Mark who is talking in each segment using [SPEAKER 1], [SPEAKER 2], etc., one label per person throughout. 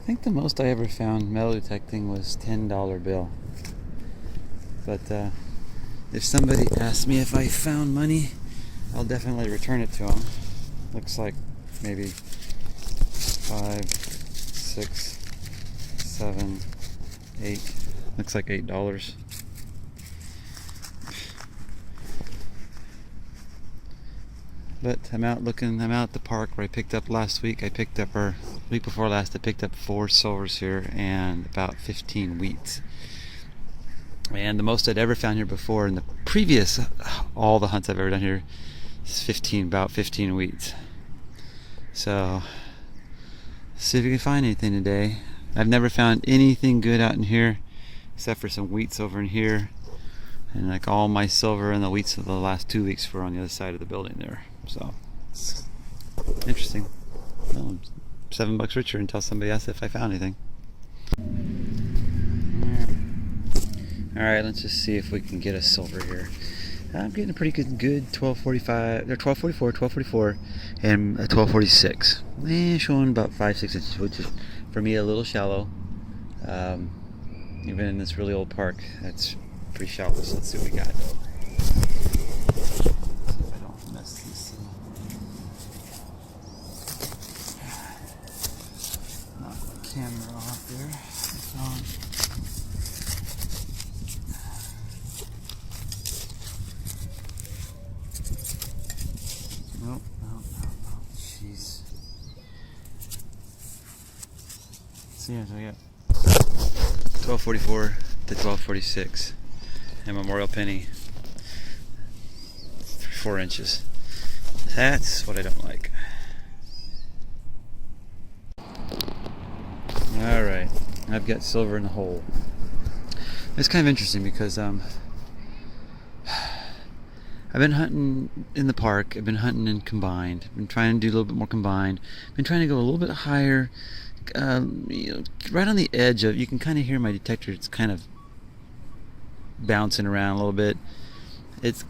[SPEAKER 1] think the most I ever found metal detecting was $10 bill. But if somebody asks me if I found money, I'll definitely return it to them. Looks like maybe 5, 6, 7, 8. Looks like $8. But I'm out at the park where I picked up last week. Week before last, I picked up 4 silvers here and about 15 wheats. And the most I'd ever found here before in the previous, all the hunts I've ever done here, is about 15 wheats. So, see if you can find anything today. I've never found anything good out in here, except for some wheats over in here. And like all my silver and the wheats of the last 2 weeks were on the other side of the building there. So, it's interesting. Well, I'm $7 richer until somebody asks if I found anything. Alright, let's just see if we can get a silver here. I'm getting a pretty good 1245, or 1244, and a 1246. Showing about 5-6 inches, which is for me a little shallow. Even in this really old park, that's pretty shallow. So let's see what we got. See if I don't mess this up. Knock my camera off there. It's on. Nope. Jeez. So yeah, so we got 1244 to 1246, and Memorial Penny 4 inches. That's what I don't like. All right, I've got silver in the hole. It's kind of interesting because I've been hunting in the park. I've been hunting in combined. I've been trying to do a little bit more combined. I've been trying to go a little bit higher, right on the edge of. You can kind of hear my detector. It's kind of bouncing around a little bit.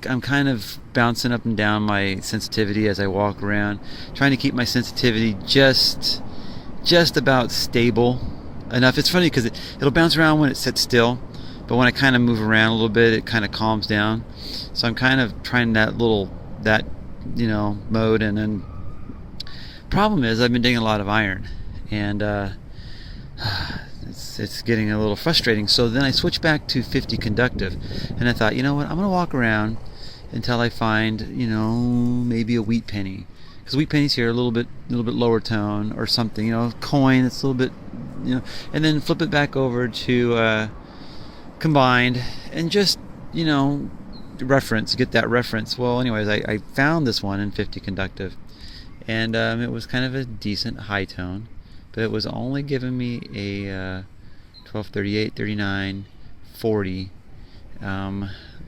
[SPEAKER 1] I'm kind of bouncing up and down my sensitivity as I walk around, trying to keep my sensitivity just about stable enough. It's funny because it'll bounce around when it sits still, but when I kind of move around a little bit, it kind of calms down. So I'm kind of trying that mode, and then problem is I've been digging a lot of iron, and it's getting a little frustrating. So then I switched back to 50 conductive, and I thought, you know what, I'm gonna walk around until I find, maybe a wheat penny, because wheat pennies here are a little bit lower tone or something, coin that's a little bit, and then flip it back over to combined and just get that reference. Well, anyways, I found this one in 50 conductive, and it was kind of a decent high tone, but it was only giving me a 1238, 39, 40,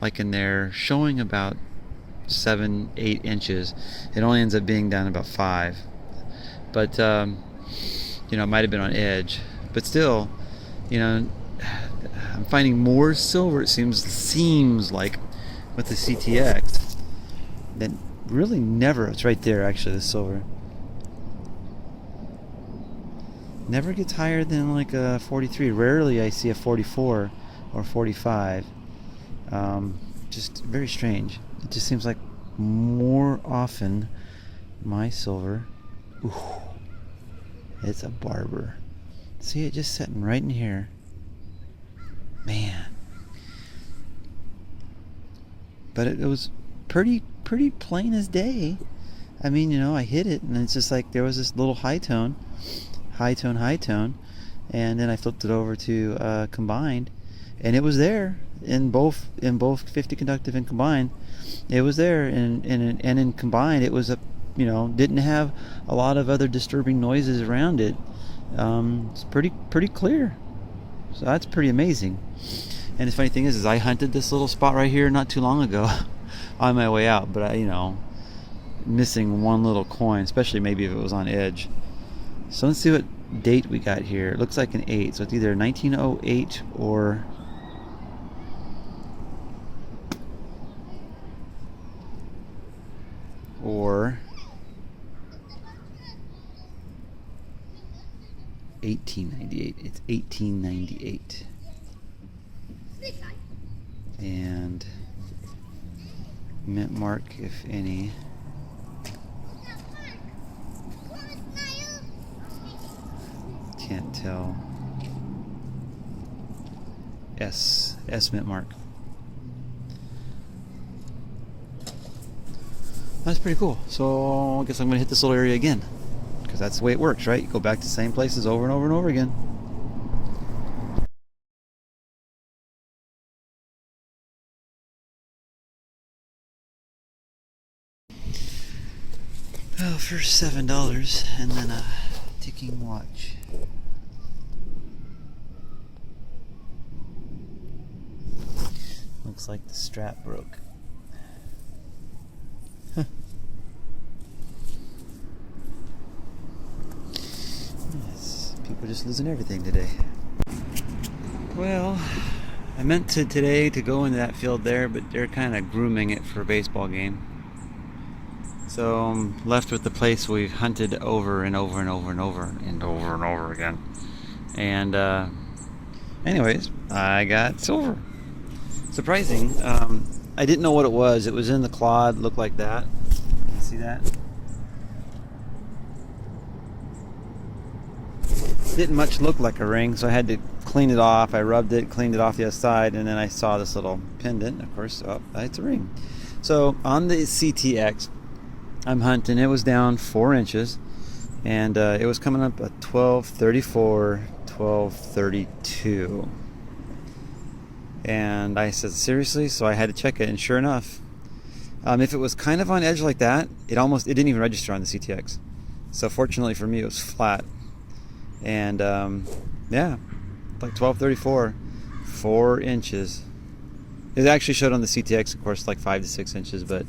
[SPEAKER 1] like in there, showing about 7-8 inches. It only ends up being down about 5, but it might have been on edge, but still, I'm finding more silver, it seems like, with the CTX than really never. It's right there, actually, the silver never gets higher than like a 43. Rarely I see a 44 or 45. Just very strange. It just seems like more often my silver, it's a barber. See it just sitting right in here. Man. But it was pretty plain as day. I mean, I hit it, and it's just like there was this little high tone, and then I flipped it over to combined, and it was there in both 50 conductive and combined. It was there, and in combined, it was didn't have a lot of other disturbing noises around it. It's pretty clear. So that's pretty amazing. And the funny thing is I hunted this little spot right here not too long ago on my way out, but missing one little coin, especially maybe if it was on edge. So let's see what date we got here. It looks like an 8, so it's either 1908 or 1898. It's 1898. And mint mark, if any. Can't tell. S mint mark. That's pretty cool. So I guess I'm gonna hit this little area again, because that's the way it works, right? You go back to the same places over and over and over again. Well, for $7 and then a ticking watch. Looks like the strap broke. Huh. Yes, people are just losing everything today. Well, I meant to today to go into that field there, but they're kind of grooming it for a baseball game. So I'm left with the place we've hunted over and over and over and over and over and over again. And anyways, I got silver. Surprising. I didn't know what it was. It was in the clod, looked like that. You see that? Didn't much look like a ring, so I had to clean it off. I rubbed it, cleaned it off the other side, and then I saw this little pendant. Of course, oh, it's a ring. So on the CTX, I'm hunting. It was down 4 inches, and it was coming up at 1234, 1232. And I said, seriously? So I had to check it, and sure enough, if it was kind of on edge like that, it didn't even register on the CTX. So fortunately for me, it was flat. And yeah, like 1234, 4 inches. It actually showed on the CTX, of course, like 5 to 6 inches, but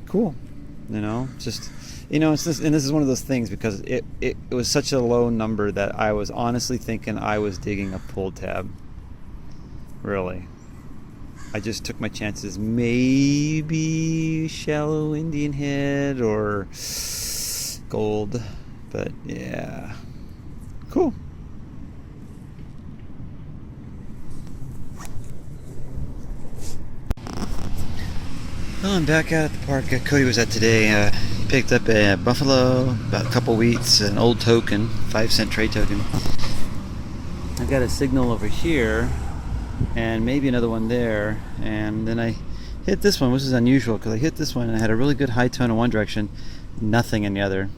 [SPEAKER 1] cool. You know, just, you know, it's this, and this is one of those things, because it was such a low number that I was honestly thinking I was digging a pull tab. Really. I just took my chances. Maybe shallow Indian head or gold. But yeah. Cool. Well, I'm back out at the park Cody was at today. He picked up a buffalo, about a couple wheats, an old token, 5-cent trade token. I've got a signal over here, and maybe another one there. And then I hit this one, which is unusual, because I hit this one and I had a really good high tone in one direction, nothing in the other.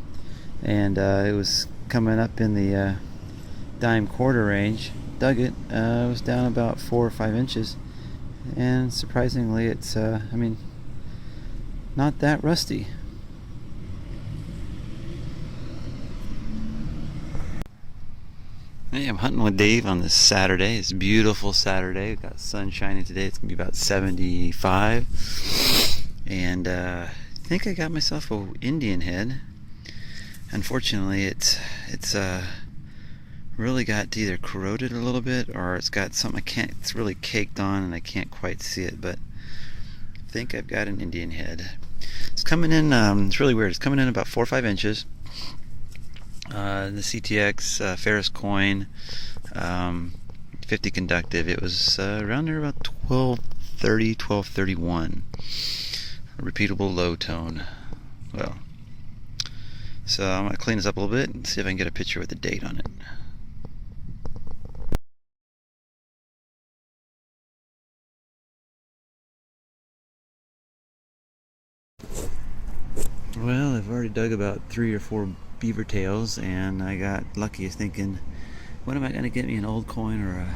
[SPEAKER 1] And it was coming up in the dime quarter range. Dug it. It was down about 4 or 5 inches. And surprisingly, it's, I mean, not that rusty. Hey, I'm hunting with Dave on this Saturday. It's a beautiful Saturday. We've got sun shining today. It's going to be about 75. And I think I got myself a Indian head. Unfortunately, it's really got either corroded a little bit, or it's got something it's really caked on and I can't quite see it, but I think I've got an Indian head. It's coming in, it's really weird. It's coming in about 4 or 5 inches. The CTX Ferris coin, 50 conductive. It was around there about 1230, 1231. A repeatable low tone. Well, so I'm going to clean this up a little bit and see if I can get a picture with the date on it. Well, I've already dug about 3 or 4 beaver tails, and I got lucky thinking, when am I going to get me an old coin or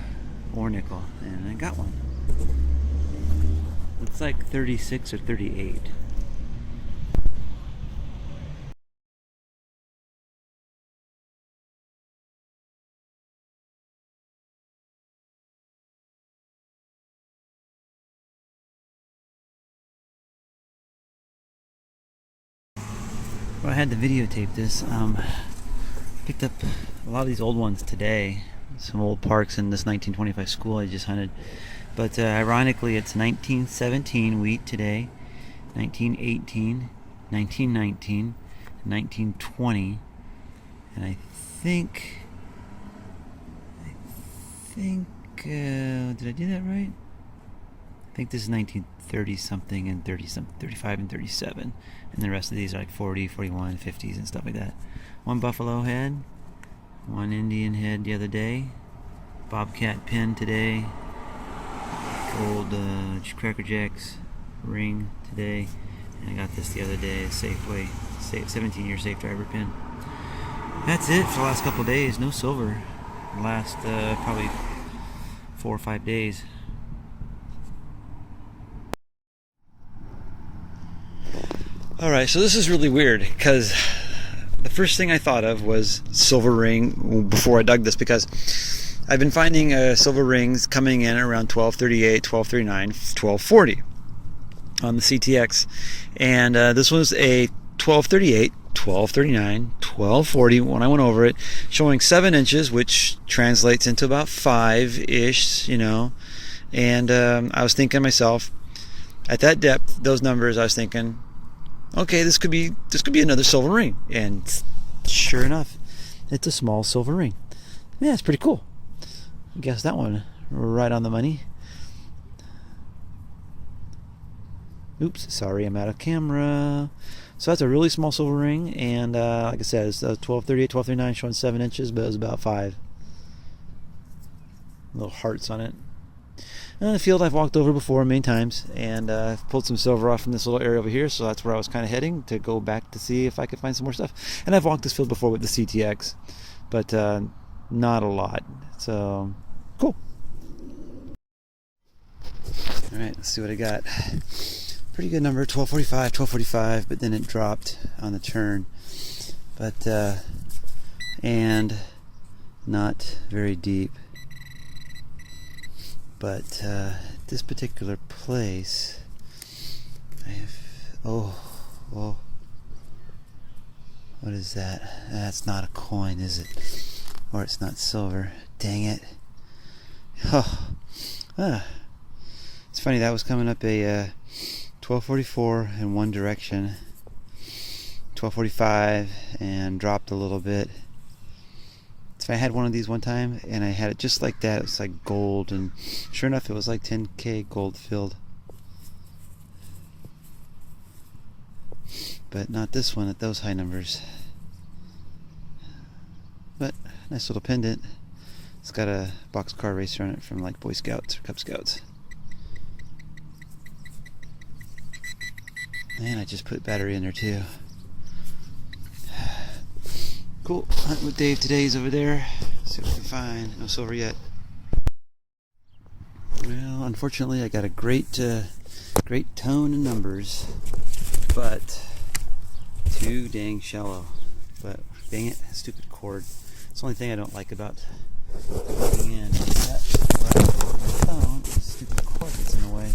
[SPEAKER 1] a nickel? And I got one. Looks like 36 or 38. Well, I had to videotape this. Picked up a lot of these old ones today. Some old parks in this 1925 school I just hunted. But ironically, it's 1917 wheat today, 1918, 1919, 1920, And I think, did I do that right? I think this is 1930 something and 30 something, 35 and 37. And the rest of these are like 40, 41, 50s and stuff like that. One buffalo head, one Indian head the other day, bobcat pin today, old Cracker Jacks ring today, and I got this the other day, Safeway 17-year safe driver pin. That's it for the last couple of days. No silver. The last probably 4 or 5 days. Alright, so this is really weird because the first thing I thought of was silver ring before I dug this, because I've been finding silver rings coming in around 1238, 1239, 1240 on the CTX, and this was a 1238, 1239, 1240 when I went over it, showing 7 inches, which translates into about 5-ish, you know. And I was thinking to myself, at that depth, those numbers, I was thinking, okay, this could be another silver ring. And sure enough, it's a small silver ring. Yeah, it's pretty cool. I guess that one right on the money. Oops, sorry, I'm out of camera. So that's a really small silver ring, and like I said, it's 1238, 1239, showing 7 inches, but it was about 5. Little hearts on it. And the field I've walked over before many times, and I've pulled some silver off in this little area over here, so that's where I was kind of heading to go back to see if I could find some more stuff. And I've walked this field before with the CTX, but not a lot. So, cool. Alright, let's see what I got. Pretty good number, 1245, 1245, but then it dropped on the turn. But, and not very deep. But this particular place, I have, oh, what is that? That's not a coin, is it? Or it's not silver. Dang it. It's funny, that was coming up a 1244 in one direction, 1245, and dropped a little bit. So I had one of these one time, and I had it just like that. It was like gold, and sure enough, it was like 10K gold filled. But not this one at those high numbers. But nice little pendant. It's got a boxcar racer on it from like Boy Scouts or Cub Scouts. And I just put battery in there too. Cool. Hunting with Dave today. He's over there. See what we can find. No silver yet. Well, unfortunately, I got a great tone and numbers, but too dang shallow. But dang it, stupid cord. It's the only thing I don't like about plugging in. That tone, stupid cord gets in the way.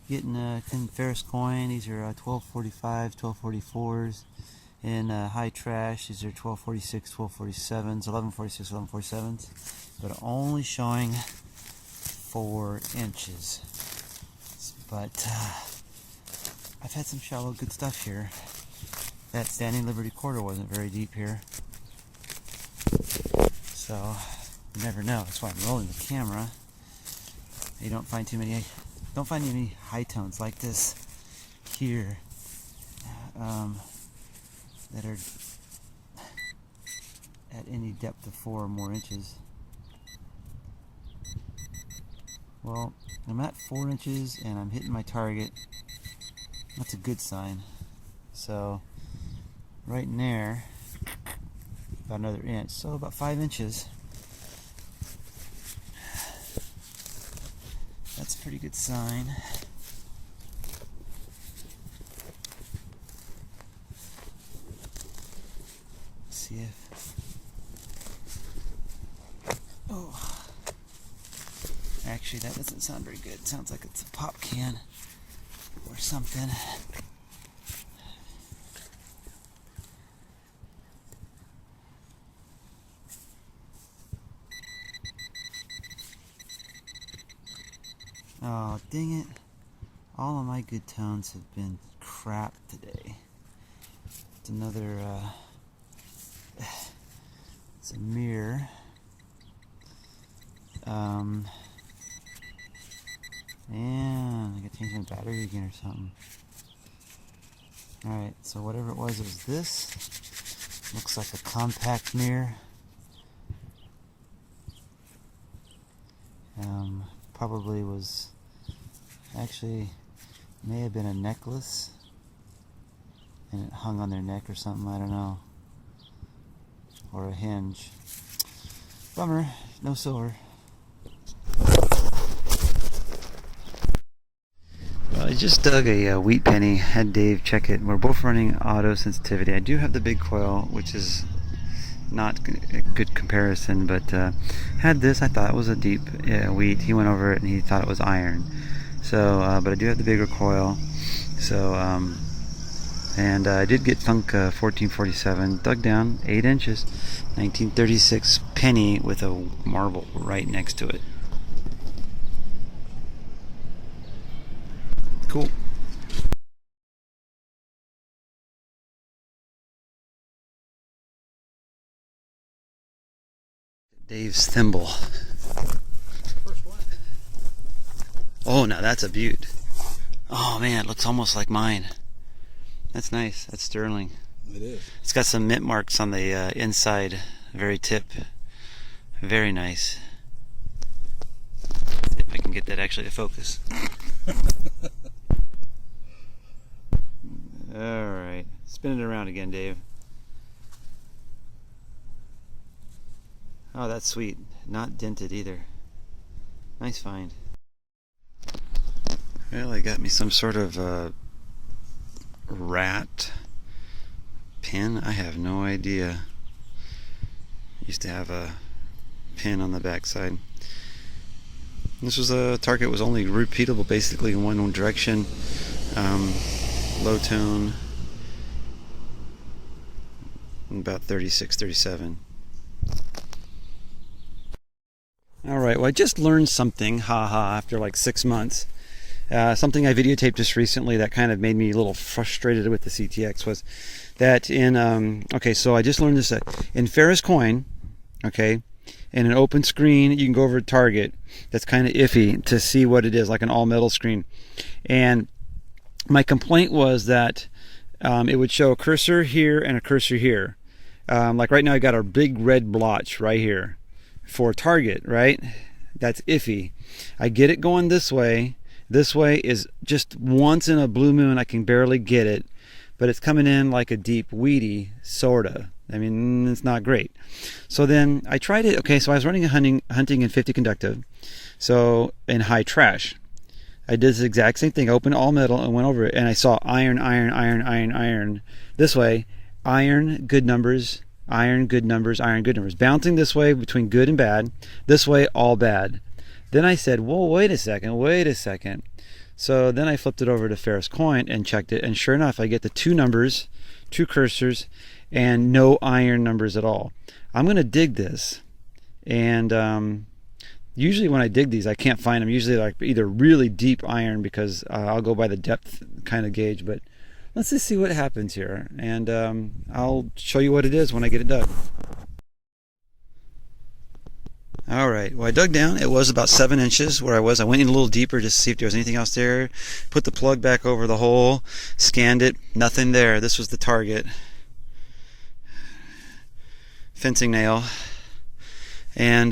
[SPEAKER 1] Getting a 10 Ferris coin. These are 1245, 1244s. In high trash, these are 1246, 1247s, 1146, 1147s. But only showing 4 inches. But I've had some shallow good stuff here. That Standing Liberty quarter wasn't very deep here. So, you never know. That's why I'm rolling the camera. You don't find any high tones like this here that are at any depth of 4 or more inches. Well, I'm at 4 inches and I'm hitting my target. That's a good sign. So right in there, about another inch, so about 5 inches. That's a pretty good sign. Let's see if... Oh. Actually, that doesn't sound very good. It sounds like it's a pop can or something. Oh, dang it. All of my good tones have been crap today. just another, it's a mirror. Man, I gotta change my battery again or something. Alright, so whatever it was this. Looks like a compact mirror. Probably was, actually, may have been a necklace. And it hung on their neck or something, I don't know. Or a hinge. Bummer, no silver. Well, I just dug a wheat penny, had Dave check it. We're both running auto sensitivity. I do have the big coil, which is not a good comparison, but had this. I thought it was a deep wheat. He went over it and he thought it was iron. So, but I do have the bigger coil. So, and I did get Funk 1447, dug down 8 inches, 1936 penny with a marble right next to it. Cool. Dave's thimble.
[SPEAKER 2] First one.
[SPEAKER 1] Oh, now that's a beaut. Oh man, it looks almost like mine. That's nice. That's sterling.
[SPEAKER 2] It is.
[SPEAKER 1] It's got some mint marks on the inside, very tip. Very nice. See if I can get that actually to focus. Alright, spin it around again, Dave. Oh, that's sweet. Not dented either. Nice find. Well, I got me some sort of rat pin. I have no idea. Used to have a pin on the backside. This was a target, was only repeatable basically in one direction. Low tone, about 36, 37. Alright, well I just learned something, haha, after like 6 months. Something I videotaped just recently that kind of made me a little frustrated with the CTX was that in, okay, so I just learned this, in Ferris coin, okay, in an open screen, you can go over a target that's kind of iffy to see what it is, like an all metal screen. And my complaint was that it would show a cursor here and a cursor here. Like right now I got a big red blotch right here for target, right? That's iffy. I get it going this way. This way is just once in a blue moon I can barely get it, but it's coming in like a deep weedy, sorta. I mean, it's not great. So then I tried it. Okay, so I was running a hunting in 50 conductive, so in high trash. I did the exact same thing, opened all metal and went over it, and I saw iron, iron, iron, iron, iron. This way, iron, good numbers, iron, good numbers, iron, good numbers. Bouncing this way between good and bad. This way, all bad. Then I said, whoa, wait a second. So then I flipped it over to Ferris coin and checked it, and sure enough, I get the 2 numbers, 2 cursors, and no iron numbers at all. I'm going to dig this, and usually when I dig these, I can't find them. Usually like either really deep iron, because I'll go by the depth kind of gauge, but let's just see what happens here, and I'll show you what it is when I get it dug. Alright, well I dug down. It was about 7 inches where I was. I went in a little deeper just to see if there was anything else there. Put the plug back over the hole, scanned it, nothing there. This was the target. Fencing nail. And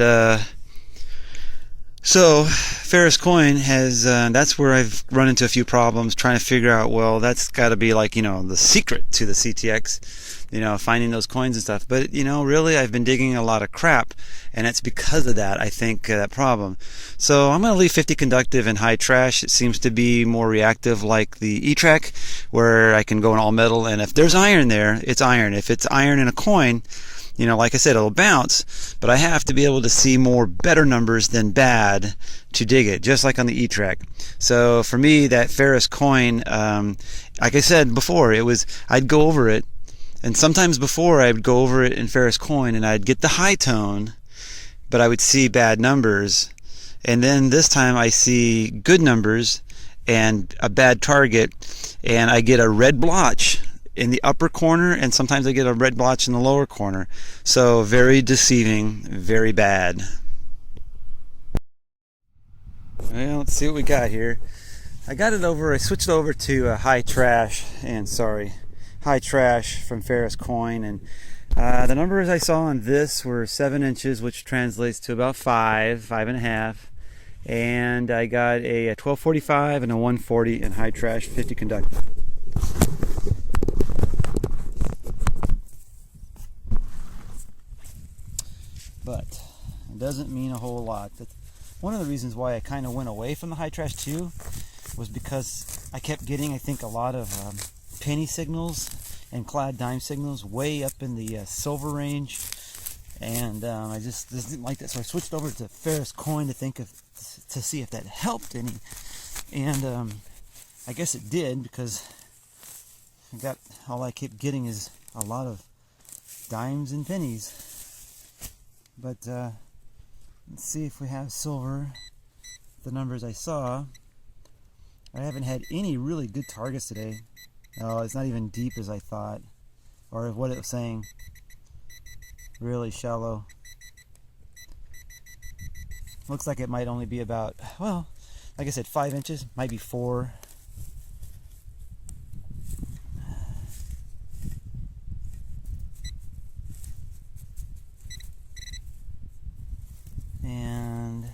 [SPEAKER 1] so Ferris coin has, that's where I've run into a few problems trying to figure out, well, that's got to be like, you know, the secret to the CTX, you know, finding those coins and stuff. But, you know, really I've been digging a lot of crap, and it's because of that, I think, that problem. So I'm going to leave 50 conductive in high trash. It seems to be more reactive like the e-trac, where I can go in all metal, and if there's iron there, it's iron. If it's iron in a coin, you know, like I said, it'll bounce, but I have to be able to see more better numbers than bad to dig it, just like on the e-trac. So for me, that Ferris coin, like I said before, it was, I'd go over it, and sometimes before I'd go over it in Ferris coin and I'd get the high tone, but I would see bad numbers. And then this time I see good numbers and a bad target, and I get a red blotch in the upper corner, and sometimes I get a red blotch in the lower corner. So very deceiving, very bad. Well, let's see what we got here. I switched over to high trash from Ferris Coin, and the numbers I saw on this were 7 inches, which translates to about 5.5, and I got a 1245 and a 140 in high trash 50 conductive. But it doesn't mean a whole lot. One of the reasons why I kind of went away from the high trash too was because I kept getting, I think, a lot of penny signals and clad dime signals way up in the silver range, and I just didn't like that. So I switched over to Ferris Coin to see if that helped any, and I guess it did, because all I kept getting is a lot of dimes and pennies. But let's see if we have silver. The numbers I saw. I haven't had any really good targets today. Oh, it's not even deep as I thought, or what it was saying. Really shallow. Looks like it might only be about, well, like I said, 5 inches, might be 4. And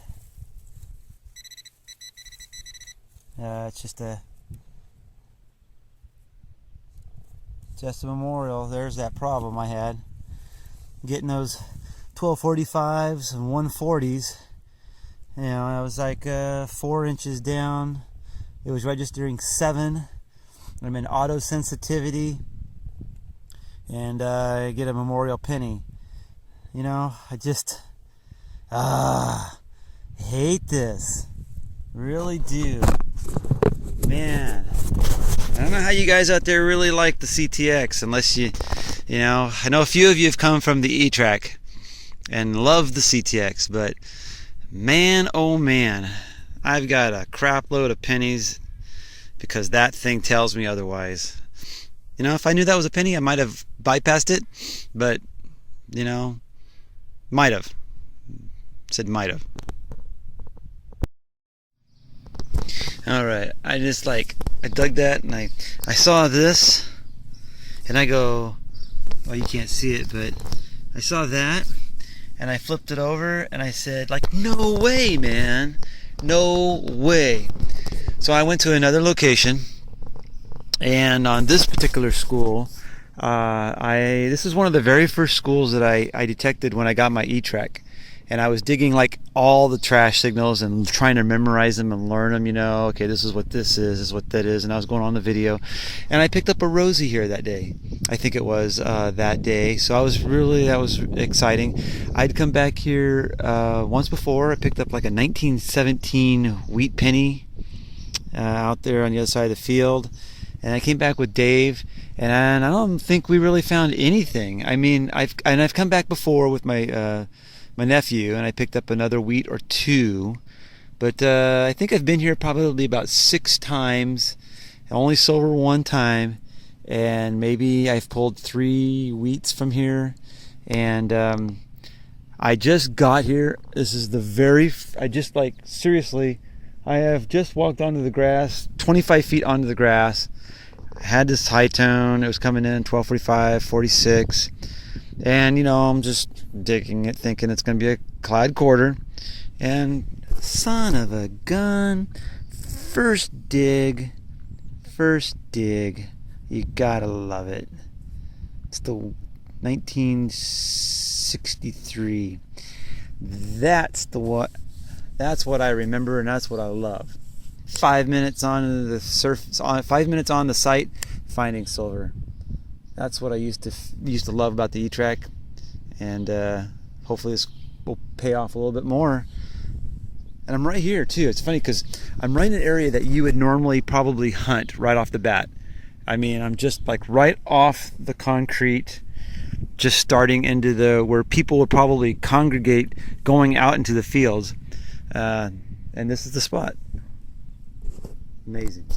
[SPEAKER 1] it's just a memorial. There's that problem I had getting those 1245s and 140s. You know, I was like 4 inches down. It was registering 7. I'm in auto sensitivity, and I get a memorial penny. You know, I just hate this. Really do. Man, I don't know how you guys out there really like the CTX, unless you know, I know a few of you have come from the e-trac and love the CTX, but man, oh man, I've got a crap load of pennies because that thing tells me otherwise. You know, if I knew that was a penny, I might have bypassed it, but, you know, might have. Said might have. Alright, I dug that, and I saw this, and I go, well, you can't see it, but I saw that, and I flipped it over, and I said, like, no way, man, no way. So I went to another location, and on this particular school, this is one of the very first schools that I detected when I got my e-trac. And I was digging like all the trash signals and trying to memorize them and learn them, you know, okay, this is what this is what that is, and I was going on the video, and I picked up a Rosie here that day. I think it was that day, so that was exciting. I'd come back here once before. I picked up like a 1917 wheat penny out there on the other side of the field, and I came back with Dave, and I don't think we really found anything. I mean, I've come back before with my nephew, and I picked up another wheat or 2, but I think I've been here probably about 6 times. I only silver 1 time, and maybe I've pulled 3 wheats from here, and I just got here. This is seriously, I have just walked onto the grass, 25 feet onto the grass. I had this high tone. It was coming in 1245, 46. And, you know, I'm just digging it, thinking it's going to be a clad quarter. And son of a gun, first dig, you gotta love it. It's the 1963. That's what I remember, and that's what I love. 5 minutes on the surface, 5 minutes on the site, finding silver. That's what I used to love about the e-trac, and hopefully this will pay off a little bit more. And I'm right here too. It's funny because I'm right in an area that you would normally probably hunt right off the bat. I mean, I'm just like right off the concrete, just starting into where people would probably congregate going out into the fields, and this is the spot. Amazing.